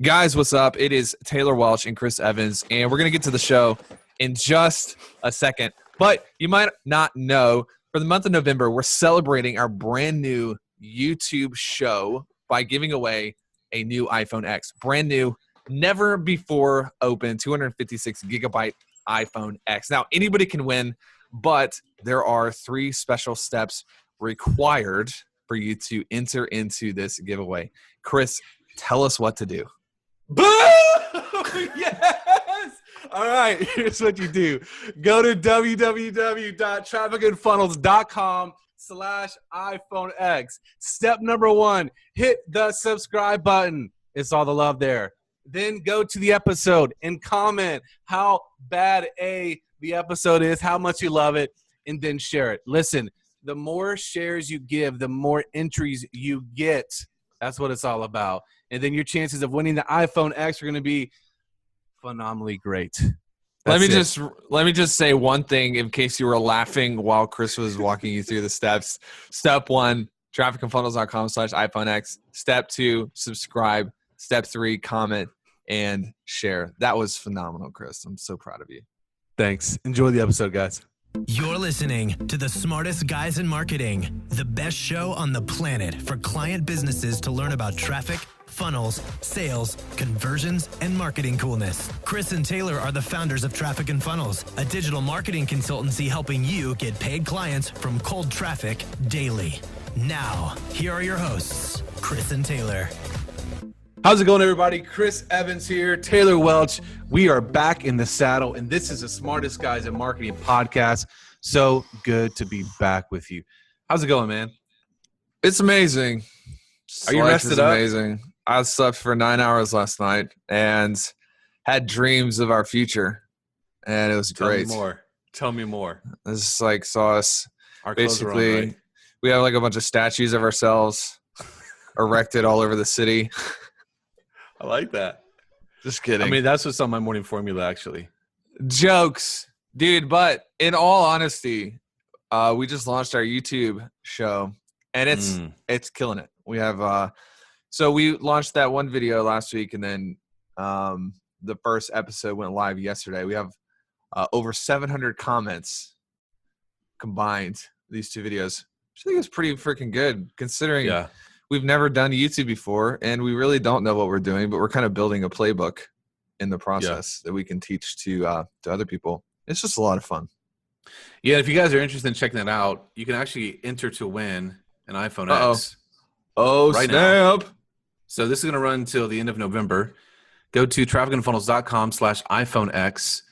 Guys, what's up? It is Taylor Welch and Chris Evans, and we're going to get to the show in just a second. But you might not know, for the month of November, we're celebrating our brand new YouTube show by giving away a new iPhone X. Brand new, never before open, 256 gigabyte iPhone X. Now, anybody can win, but there are 3 special steps required for you to enter into this giveaway. Chris, tell us what to do. Boom! Yes! All right, here's what you do. Go to www.trafficandfunnels.com/iPhone-X. Step number 1, hit the subscribe button. It's all the love there. Then go to the episode and comment how bad the episode is, how much you love it, and then share it. Listen, the more shares you give, the more entries you get. That's what it's all about. And then your chances of winning the iPhone X are going to be phenomenally great. Let me just say one thing in case you were laughing while Chris was walking you through the steps. Step 1, trafficandfunnels.com/iPhone X. Step 2, subscribe. Step 3, comment and share. That was phenomenal, Chris. I'm so proud of you. Thanks. Enjoy the episode, guys. You're listening to the smartest guys in marketing, the best show on the planet for client businesses to learn about traffic, funnels, sales, conversions, and marketing coolness. Chris and Taylor are the founders of Traffic and Funnels, a digital marketing consultancy helping you get paid clients from cold traffic daily. Now, here are your hosts, Chris and Taylor. How's it going, everybody? Chris Evans here, Taylor Welch. We are back in the saddle, and this is the Smartest Guys in Marketing podcast. So good to be back with you. How's it going, man? It's amazing. Are you rested up? Amazing. I slept for 9 hours last night and had dreams of our future, and it was great. Tell me more. It's like saw us Our clothes are on, basically. right? We have like a bunch of statues of ourselves erected all over the city. I like that. Just kidding. I mean, that's what's on my morning formula, actually. Jokes, dude. But in all honesty, we just launched our YouTube show, and it's killing it. We have so we launched that one video last week, and then the first episode went live yesterday. We have over 700 comments combined, these 2 videos. I think it's pretty freaking good considering we've never done YouTube before, and we really don't know what we're doing, but we're kind of building a playbook in the process that we can teach to other people. It's just a lot of fun. Yeah, if you guys are interested in checking that out, you can actually enter to win an iPhone X. Oh, right snap. now. So this is going to run until the end of November. Go to trafficandfunnels.com/iPhone-X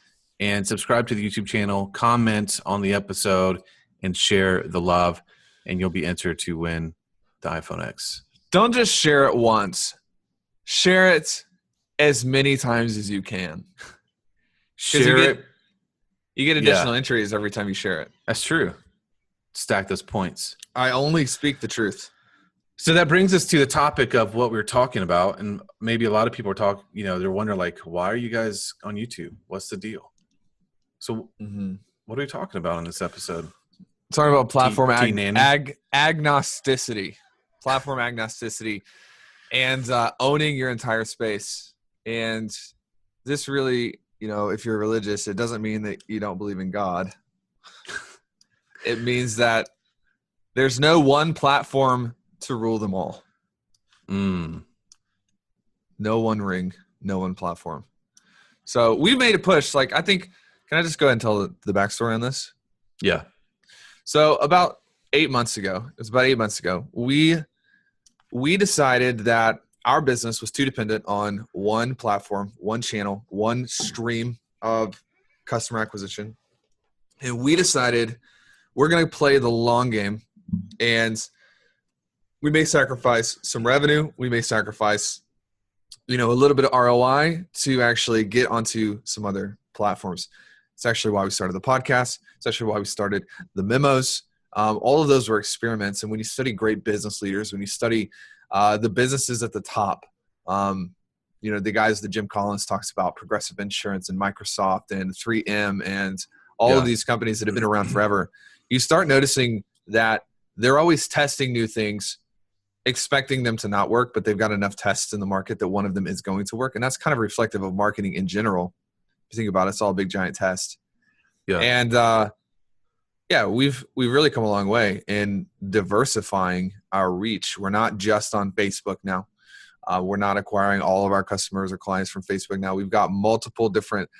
and subscribe to the YouTube channel, comment on the episode, and share the love, and you'll be entered to win the iPhone X. Don't just share it once. Share it as many times as you can. You get additional entries every time you share it. That's true. Stack those points. I only speak the truth. So that brings us to the topic of what we're talking about. And maybe a lot of people are they're wondering like, why are you guys on YouTube? What's the deal? So what are we talking about in this episode? Talking about platform agnosticity. Platform agnosticity and owning your entire space. And this really, if you're religious, it doesn't mean that you don't believe in God. It means that there's no one platform to rule them all. No one ring, no one platform. So we made a push. Like, I think, can I just go ahead and tell the backstory on this? Yeah. So about 8 months ago, we decided that our business was too dependent on one platform, one channel, one stream of customer acquisition. And we decided we're going to play the long game, and we may sacrifice some revenue. We may sacrifice, a little bit of ROI to actually get onto some other platforms. It's actually why we started the podcast. It's actually why we started the memos. All of those were experiments. And when you study great business leaders, when you study the businesses at the top, the guys that Jim Collins talks about, Progressive Insurance and Microsoft and 3M and all of these companies that have been around forever, you start noticing that they're always testing new things expecting them to not work, but they've got enough tests in the market that one of them is going to work. And that's kind of reflective of marketing in general. If you think about it, it's all a big giant test. Yeah. And yeah, we've really come a long way in diversifying our reach. We're not just on Facebook now. We're not acquiring all of our customers or clients from Facebook now. We've got multiple different,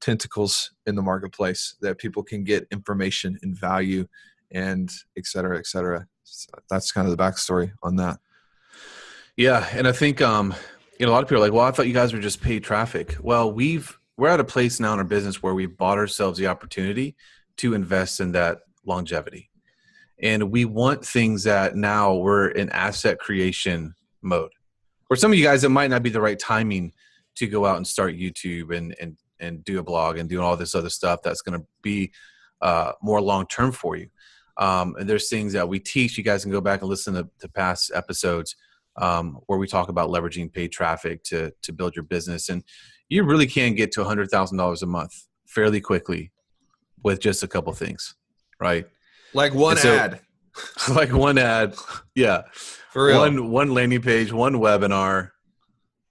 tentacles in the marketplace that people can get information and value and et cetera, et cetera. So that's kind of the backstory on that. Yeah. And I think, a lot of people are like, well, I thought you guys were just paid traffic. Well, we're at a place now in our business where we've bought ourselves the opportunity to invest in that longevity. And we want things that now we're in asset creation mode. For some of you guys, it might not be the right timing to go out and start YouTube and do a blog and do all this other stuff that's going to be more long-term for you. And there's things that we teach. You guys can go back and listen to past episodes where we talk about leveraging paid traffic to build your business. And you really can get to $100,000 a month fairly quickly with just a couple things, right? Like one ad. Like one ad. Yeah. For real. One landing page, one webinar.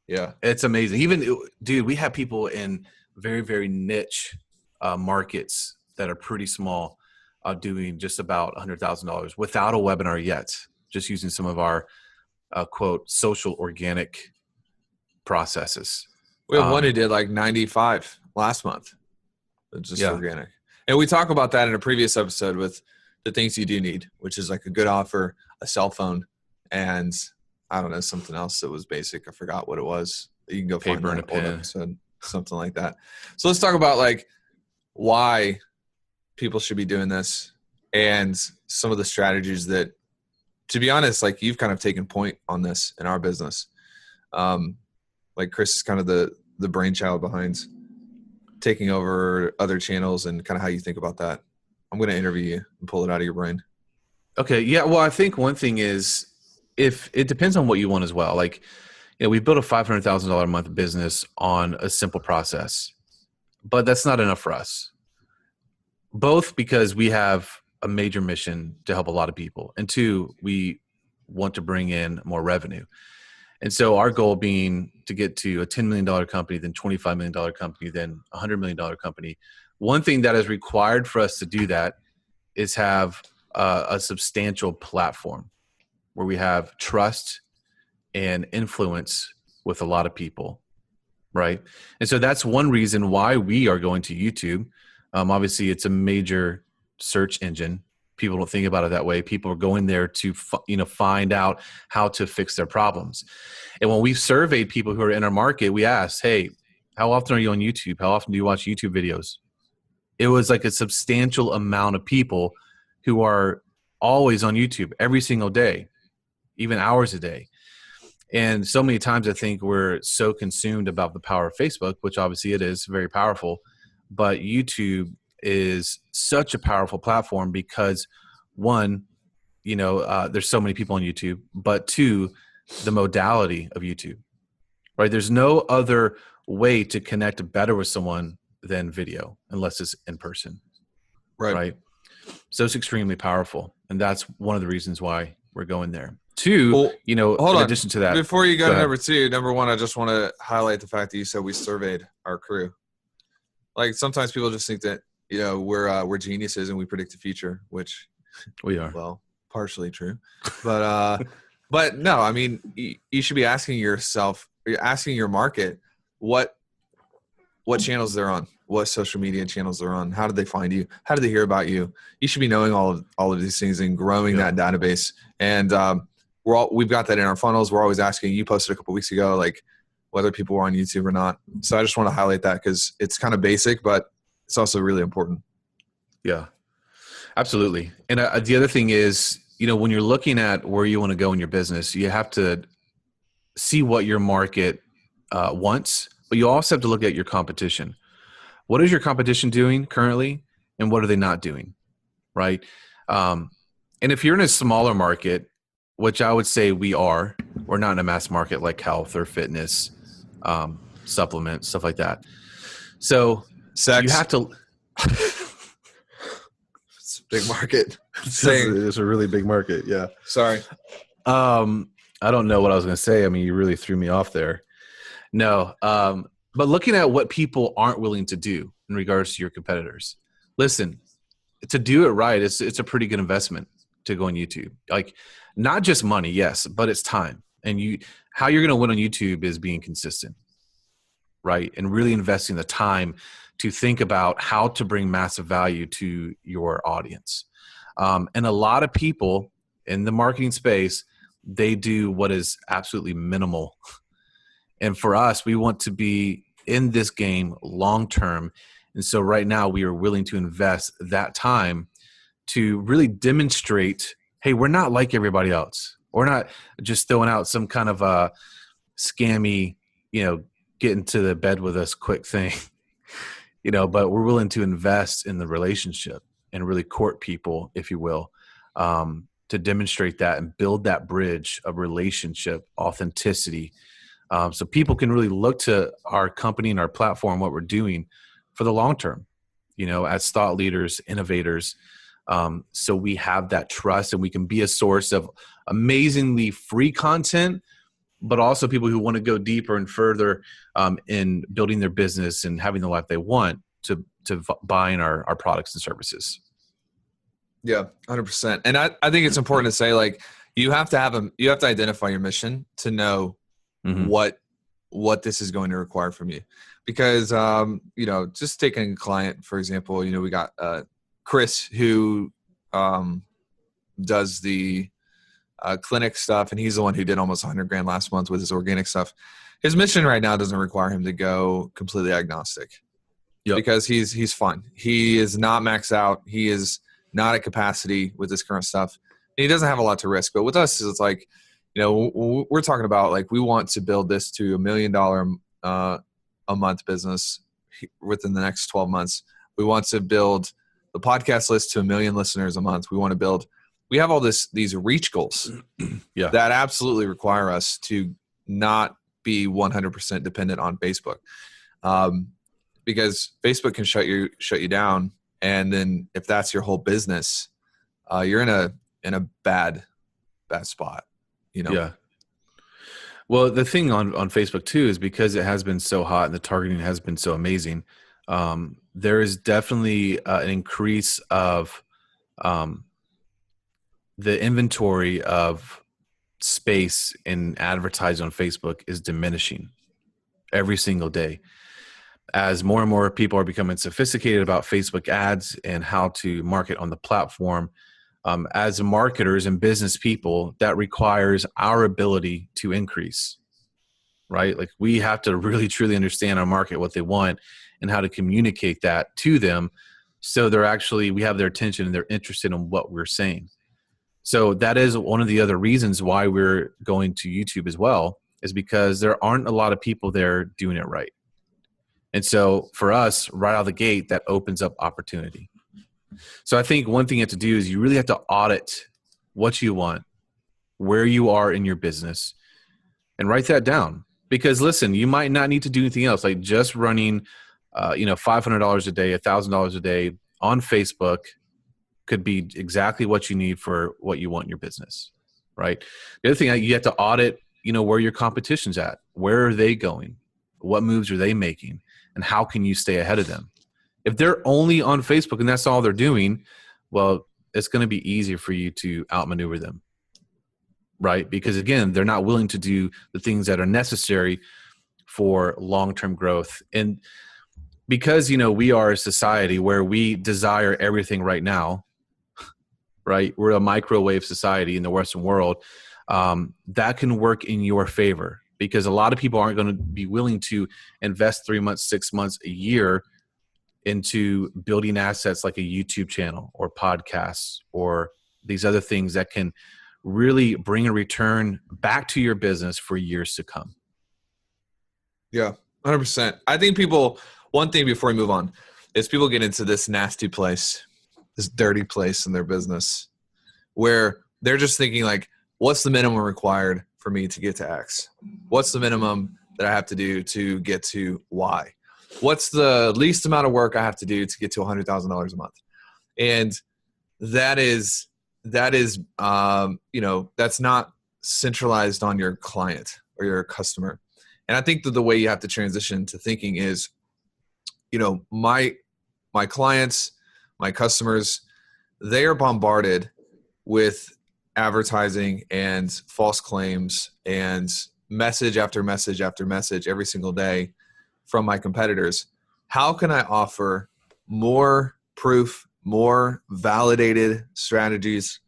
Yeah. It's amazing. Even, dude, we have people in very, very niche markets that are pretty small doing just about $100,000 without a webinar yet, just using some of our, quote, social organic processes. We have one who did like 95 last month. It's just organic. And we talk about that in a previous episode with the things you do need, which is like a good offer, a cell phone, and I don't know, something else that was basic. I forgot what it was. You can go find paper and a pen. Episode, something like that. So let's talk about like why people should be doing this and some of the strategies that, to be honest, like you've kind of taken point on this in our business. Like Chris is kind of the brainchild behind taking over other channels and kind of how you think about that. I'm going to interview you and pull it out of your brain. Okay. Yeah. Well, I think one thing is if it depends on what you want as well. Like, we built a $500,000 a month business on a simple process, but that's not enough for us. Both because we have a major mission to help a lot of people, and two, we want to bring in more revenue. And so our goal being to get to a $10 million company, then $25 million company, then a $100 million company. One thing that is required for us to do that is have a substantial platform where we have trust and influence with a lot of people, right? And so that's one reason why we are going to YouTube. Obviously, it's a major search engine. People don't think about it that way. People are going there to find out how to fix their problems. And when we've surveyed people who are in our market, we asked, hey, how often are you on YouTube? How often do you watch YouTube videos? It was like a substantial amount of people who are always on YouTube every single day, even hours a day. And so many times I think we're so consumed about the power of Facebook, which obviously it is very powerful, but YouTube is such a powerful platform because one, there's so many people on YouTube, but two, the modality of YouTube, right? There's no other way to connect better with someone than video, unless it's in person, right? So it's extremely powerful. And that's one of the reasons why we're going there. Two, hold in on. addition to that. Before you go to number two, number one, I just want to highlight the fact that you said we surveyed our crew. Like sometimes people just think that, we're geniuses and we predict the future, which we are. Well, partially true. But no, I mean, you should be asking yourself, asking your market, what channels they're on, what social media channels they're on, how did they find you, how did they hear about you? You should be knowing all of these things and growing that database. And we've got that in our funnels. We're always asking. You posted a couple weeks ago, like whether people were on YouTube or not. So I just want to highlight that because it's kind of basic, but it's also really important. Yeah, absolutely. And the other thing is, when you're looking at where you want to go in your business, you have to see what your market wants, but you also have to look at your competition. What is your competition doing currently, and what are they not doing, right? And if you're in a smaller market, which I would say we're not in a mass market like health or fitness, supplements, stuff like that. So sex. You have to. It's a big market. It's a really big market. Yeah. Sorry. I don't know what I was going to say. I mean, you really threw me off there. No. But looking at what people aren't willing to do in regards to your competitors, listen, to do it right, it's a pretty good investment to go on YouTube. Like, not just money, yes, but it's time. And how you're going to win on YouTube is being consistent, right? And really investing the time to think about how to bring massive value to your audience. And a lot of people in the marketing space, they do what is absolutely minimal. And for us, we want to be in this game long term. And so right now we are willing to invest that time to really demonstrate, hey, we're not like everybody else. We're not just throwing out some kind of a scammy, get into the bed with us quick thing, but we're willing to invest in the relationship and really court people, if you will, to demonstrate that and build that bridge of relationship, authenticity. So people can really look to our company and our platform, what we're doing for the long term, as thought leaders, innovators. So we have that trust and we can be a source of amazingly free content, but also people who want to go deeper and further in building their business and having the life they want to buying our products and services. Yeah, 100%. And I think it's important to say, like, you have to identify your mission to know what this is going to require from you. Because, just taking a client, for example, we got Chris who does the clinic stuff, and he's the one who did almost $100,000 last month with his organic stuff. His mission right now doesn't require him to go completely agnostic. Yep. Because he's fine. He is not maxed out. He is not at capacity with his current stuff. And he doesn't have a lot to risk. But with us, it's like, we're talking about, like, we want to build this to $1 million a month business within the next 12 months. We want to build the podcast list to 1 million listeners a month. We have all these reach goals that absolutely require us to not be 100% dependent on Facebook. Because Facebook can shut you down. And then if that's your whole business, you're in a bad spot, Yeah. Well, the thing on Facebook too is because it has been so hot and the targeting has been so amazing. There is definitely an increase of the inventory of space in advertising on Facebook is diminishing every single day. As more and more people are becoming sophisticated about Facebook ads and how to market on the platform, as marketers and business people, that requires our ability to increase, right? Like, we have to really truly understand our market, what they want, and how to communicate that to them. So we have their attention and they're interested in what we're saying. So that is one of the other reasons why we're going to YouTube as well, is because there aren't a lot of people there doing it right. And so for us, right out of the gate, that opens up opportunity. So I think one thing you have to do is you really have to audit what you want, where you are in your business, and write that down. Because listen, you might not need to do anything else, like just running, $500 a day, $1,000 a day on Facebook could be exactly what you need for what you want in your business, right? The other thing, you have to audit, where your competition's at. Where are they going? What moves are they making? And how can you stay ahead of them? If they're only on Facebook and that's all they're doing, well, it's going to be easier for you to outmaneuver them, right? Because again, they're not willing to do the things that are necessary for long-term growth. And because, we are a society where we desire everything right now, right? We're a microwave society in the Western world. That can work in your favor, because a lot of people aren't going to be willing to invest 3 months, 6 months, a year into building assets like a YouTube channel or podcasts or these other things that can really bring a return back to your business for years to come. Yeah, 100%. I think one thing before we move on is people get into this nasty place, this dirty place in their business where they're just thinking, like, what's the minimum required for me to get to X? What's the minimum that I have to do to get to Y? What's the least amount of work I have to do to get to $100,000 a month? And that's not centralized on your client or your customer. And I think that the way you have to transition to thinking is, my clients, my customers, they are bombarded with advertising and false claims and message after message after message every single day from my competitors. How can I offer more proof, more validated strategies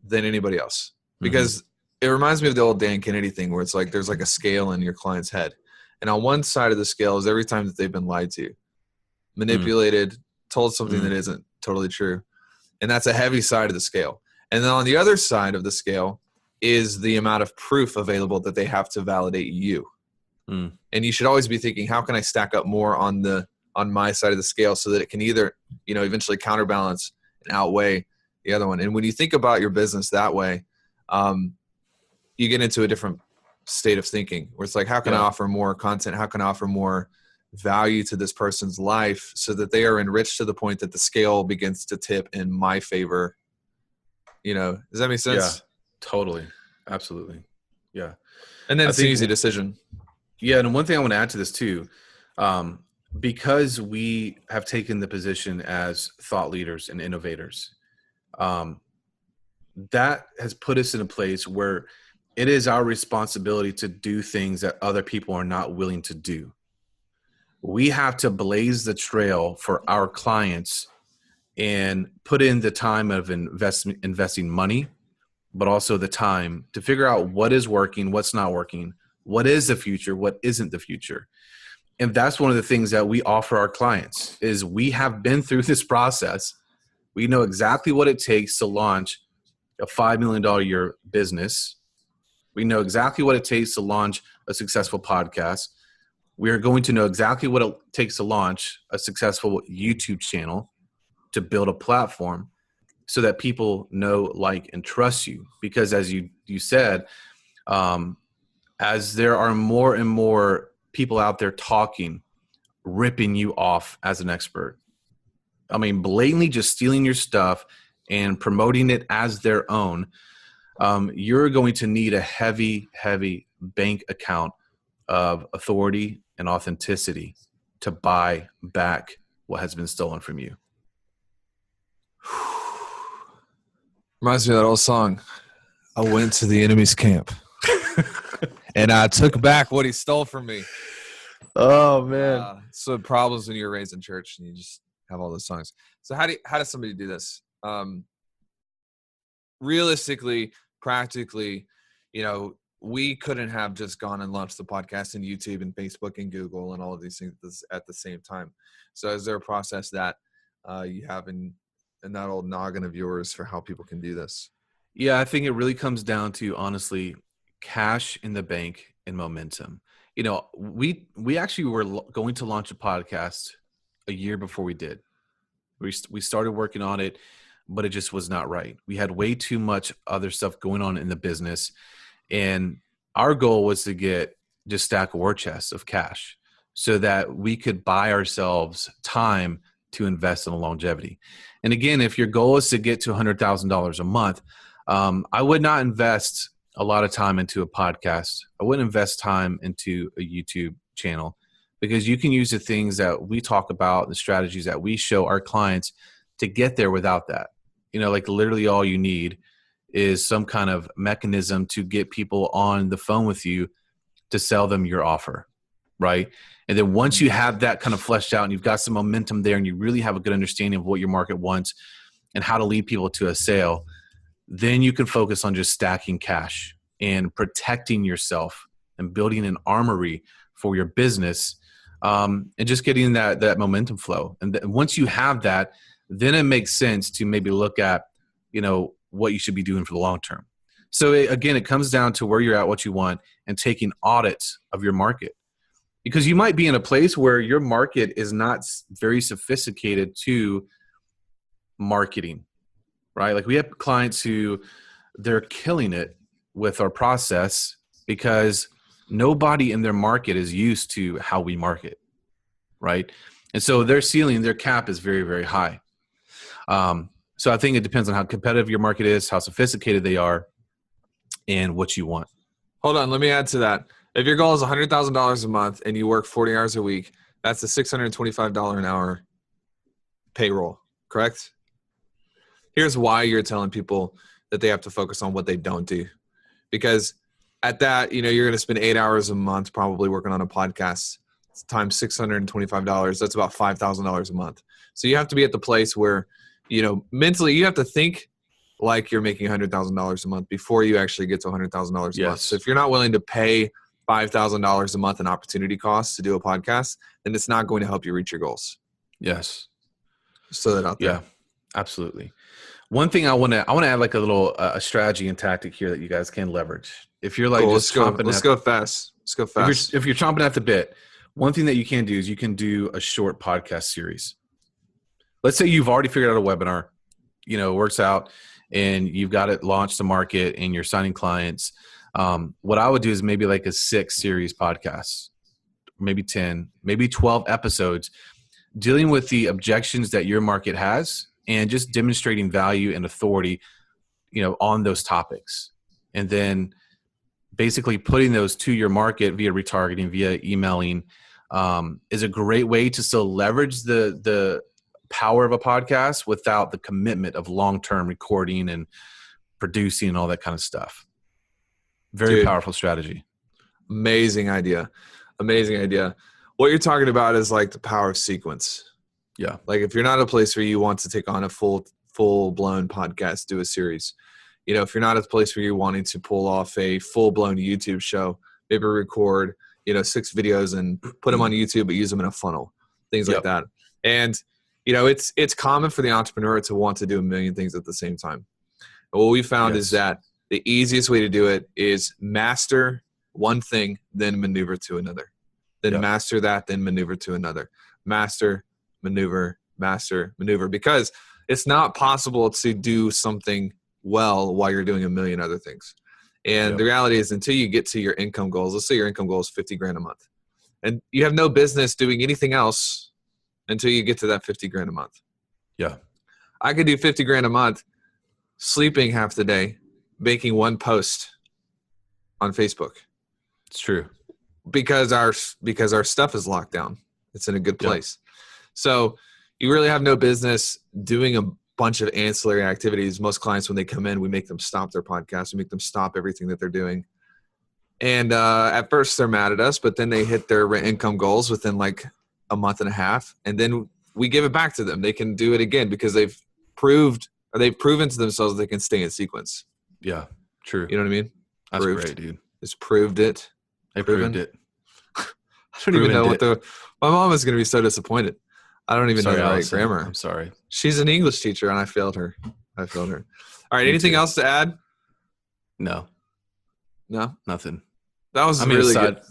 than anybody else? Because it reminds me of the old Dan Kennedy thing where it's like there's like a scale in your client's head. And on one side of the scale is every time that they've been lied to, manipulated, told something that isn't totally true. And that's a heavy side of the scale. And then on the other side of the scale is the amount of proof available that they have to validate you. And you should always be thinking, how can I stack up more on my side of the scale so that it can either, eventually counterbalance and outweigh the other one. And when you think about your business that way, you get into a different state of thinking where it's like, how can I offer more content? How can I offer more value to this person's life so that they are enriched to the point that the scale begins to tip in my favor? Does that make sense? Yeah, totally. Absolutely. Yeah. And then it's an easy decision. Yeah. And one thing I want to add to this too, because we have taken the position as thought leaders and innovators, that has put us in a place where it is our responsibility to do things that other people are not willing to do. We have to blaze the trail for our clients and put in the time of investing money, but also the time to figure out what is working, what's not working, what is the future, what isn't the future. And that's one of the things that we offer our clients is we have been through this process. We know exactly what it takes to launch a $5 million a year business. We know exactly what it takes to launch a successful podcast. We are going to know exactly what it takes to launch a successful YouTube channel, to build a platform so that people know, like, and trust you. Because as you said, as there are more and more people out there talking, ripping you off as an expert, blatantly just stealing your stuff and promoting it as their own, you're going to need a heavy, heavy bank account of authority and authenticity to buy back what has been stolen from you. Reminds me of that old song. I went to the enemy's camp and I took back what he stole from me. Oh man. So problems when you're raised in church and you just have all those songs. So how does somebody do this? Realistically, practically, we couldn't have just gone and launched the podcast and YouTube and Facebook and Google and all of these things at the same time. So is there a process that you have in that old noggin of yours for how people can do this? Yeah, I think it really comes down to, honestly, cash in the bank and momentum. We actually were going to launch a podcast a year before we did. We started working on it, but it just was not right. We had way too much other stuff going on in the business. And our goal was to just stack a war chest of cash so that we could buy ourselves time to invest in a longevity. And again, if your goal is to get to $100,000 a month, I would not invest a lot of time into a podcast. I wouldn't invest time into a YouTube channel, because you can use the things that we talk about, the strategies that we show our clients to get there without that. Like literally all you need is some kind of mechanism to get people on the phone with you to sell them your offer, right? And then once you have that kind of fleshed out and you've got some momentum there and you really have a good understanding of what your market wants and how to lead people to a sale, then you can focus on just stacking cash and protecting yourself and building an armory for your business, and just getting that momentum flow. And once you have that, then it makes sense to maybe look at, what you should be doing for the long term. So again, it comes down to where you're at, what you want, and taking audits of your market. Because you might be in a place where your market is not very sophisticated to marketing, right? Like we have clients who they're killing it with our process because nobody in their market is used to how we market, right? And so their ceiling, their cap is very, very high. So I think it depends on how competitive your market is, how sophisticated they are. and what you want. Hold on. Let me add to that. If your goal is $100,000 a month and you work 40 hours a week, that's a $625 an hour payroll, correct? Here's why you're telling people that they have to focus on what they don't do. Because at that, you're going to spend 8 hours a month probably working on a podcast. Times $625. That's about $5,000 a month. So you have to be at the place where, mentally you have to think like you're making $100,000 a month before you actually get to $100,000 a month. So if you're not willing to pay $5,000 a month in opportunity costs to do a podcast, then it's not going to help you reach your goals. Yes. Just throw that out there. Yeah, absolutely. One thing I want to add like a little a strategy and tactic here that you guys can leverage. If you're like, cool, let's go fast. If you're chomping at the bit, one thing that you can do is you can do a short podcast series. Let's say you've already figured out a webinar, works out, and you've got it launched to market and you're signing clients. What I would do is maybe like a 6 series podcast, maybe 10, maybe 12 episodes, dealing with the objections that your market has and just demonstrating value and authority, on those topics. And then basically putting those to your market via retargeting, via emailing, is a great way to still leverage the power of a podcast without the commitment of long-term recording and producing and all that kind of stuff. Very powerful strategy. Amazing idea. What you're talking about is like the power of sequence. Yeah. Like if you're not a place where you want to take on a full-blown podcast, do a series. If you're not at a place where you're wanting to pull off a full-blown YouTube show, maybe record, 6 videos and put them on YouTube, but use them in a funnel, things like that. And, it's common for the entrepreneur to want to do a million things at the same time. And what we found is that the easiest way to do it is master one thing, then maneuver to another. Then master that, then maneuver to another. Master, maneuver, because it's not possible to do something well while you're doing a million other things. And the reality is until you get to your income goals, let's say your income goal is $50,000 a month, and you have no business doing anything else until you get to that $50,000 a month. Yeah. I could do $50,000 a month, sleeping half the day, making one post on Facebook. It's true. Because our stuff is locked down. It's in a good place. So you really have no business doing a bunch of ancillary activities. Most clients, when they come in, we make them stop their podcast. We make them stop everything that they're doing. And at first they're mad at us, but then they hit their income goals within like a month and a half. And then we give it back to them. They can do it again because they've proven to themselves they can stay in sequence. Yeah, true. You know what I mean? That's great, dude. It's proved it. They proved it. I don't even know my mom is going to be so disappointed. I don't even know the right grammar. I'm sorry. She's an English teacher and I failed her. All right. Anything else to add? No, nothing. That was really good.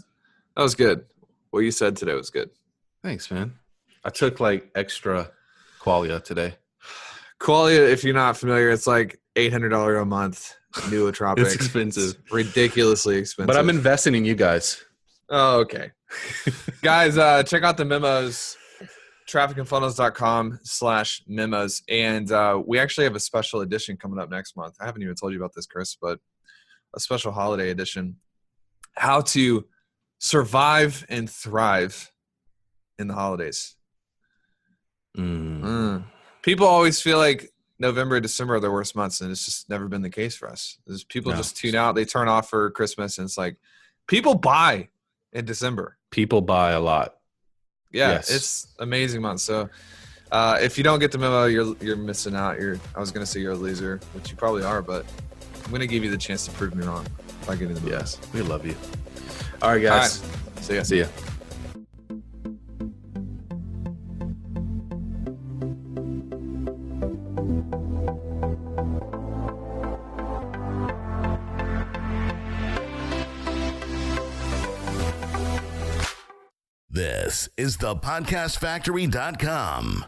That was good. What you said today was good. Thanks, man. I took like extra Qualia today. Qualia, if you're not familiar, it's like $800 a month. Nootropics. It's expensive. It's ridiculously expensive. But I'm investing in you guys. Oh, okay. Guys, check out the memos. trafficandfunnels.com/memos. And we actually have a special edition coming up next month. I haven't even told you about this, Chris, but a special holiday edition. How to survive and thrive in the holidays. People always feel like November and December are the worst months, and it's just never been the case for us. People just tune out. They turn off for Christmas, and it's like people buy in December. People buy a lot. Yeah, it's amazing month. So if you don't get the memo, you're missing out. I was going to say you're a loser, which you probably are, but I'm going to give you the chance to prove me wrong by getting the memo. Yes, we love you. All right, guys. All right. See ya. This is thepodcastfactory.com.